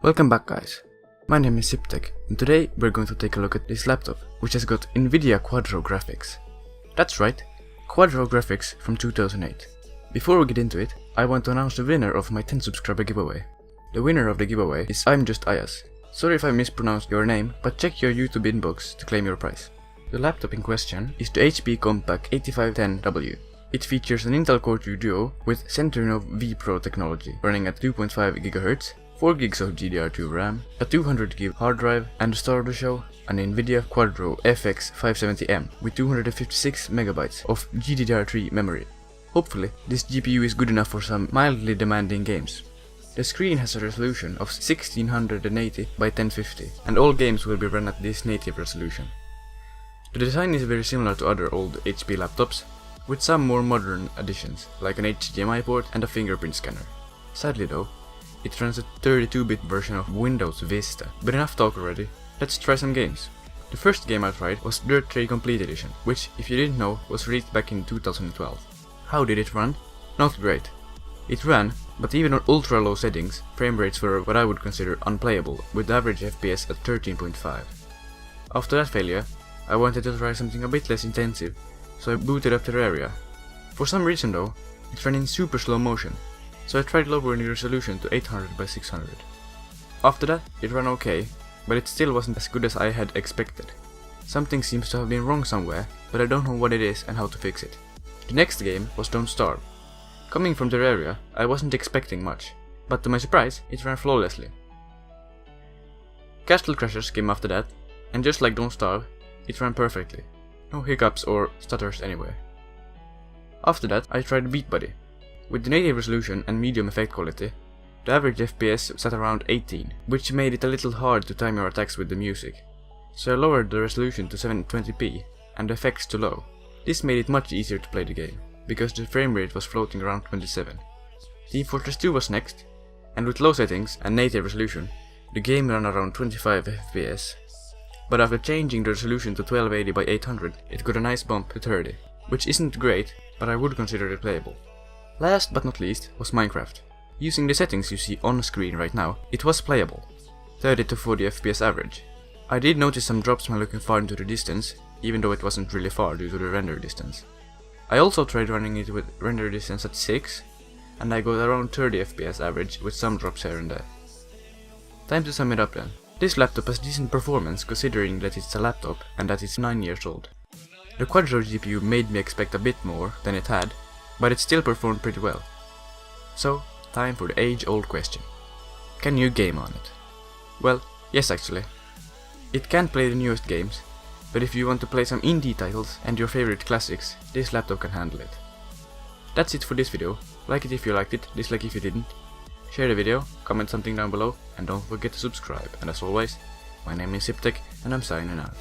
Welcome back guys, my name is Siptech and today we're going to take a look at this laptop which has got Nvidia Quadro Graphics. That's right, Quadro Graphics from 2008. Before we get into it, I want to announce the winner of my 10 subscriber giveaway. The winner of the giveaway is ImJustAjas. Sorry if I mispronounced your name, but check your YouTube inbox to claim your prize. The laptop in question is the HP Compaq 8510W. It features an Intel Core 2 Duo with Centrino V Pro technology running at 2.5 GHz, 4 GB of GDDR2 RAM, a 200 GB hard drive, and the star of the show, an Nvidia Quadro FX 570M with 256 MB of GDDR3 memory. Hopefully, this GPU is good enough for some mildly demanding games. The screen has a resolution of 1680 by 1050, and all games will be run at this native resolution. The design is very similar to other old HP laptops, with some more modern additions, like an HDMI port and a fingerprint scanner. Sadly though, it runs a 32-bit version of Windows Vista. But enough talk already, let's try some games. The first game I tried was Dirt Trail Complete Edition, which, if you didn't know, was released back in 2012. How did it run? Not great. It ran, but even on ultra low settings, frame rates were what I would consider unplayable, with average FPS at 13.5. After that failure, I wanted to try something a bit less intensive, so I booted up Terraria. For some reason though, it ran in super slow motion, so I tried lowering the resolution to 800 by 600. After that, it ran okay, but it still wasn't as good as I had expected. Something seems to have been wrong somewhere, but I don't know what it is and how to fix it. The next game was Don't Starve. Coming from Terraria, I wasn't expecting much, but to my surprise, it ran flawlessly. Castle Crashers came after that, and just like Don't Starve, it ran perfectly. No hiccups or stutters anywhere. After that, I tried Beat Buddy. With the native resolution and medium effect quality, the average FPS sat around 18, which made it a little hard to time your attacks with the music. So I lowered the resolution to 720p and the effects to low. This made it much easier to play the game, because the frame rate was floating around 27. Team Fortress 2 was next, and with low settings and native resolution, the game ran around 25 FPS. But after changing the resolution to 1280 by 800, it got a nice bump to 30, which isn't great, but I would consider it playable. Last but not least was Minecraft. Using the settings you see on screen right now, it was playable, 30 to 40 FPS average. I did notice some drops when looking far into the distance, even though it wasn't really far due to the render distance. I also tried running it with render distance at 6, and I got around 30 FPS average with some drops here and there. Time to sum it up then. This laptop has decent performance considering that it's a laptop and that it's 9 years old. The Quadro GPU made me expect a bit more than it had, but it still performed pretty well. So, time for the age-old question. Can you game on it? Well, yes actually. It can't play the newest games, but if you want to play some indie titles and your favorite classics, this laptop can handle it. That's it for this video. Like it if you liked it, dislike if you didn't. Share the video, comment something down below, and don't forget to subscribe. And as always, my name is Siptech and I'm signing out.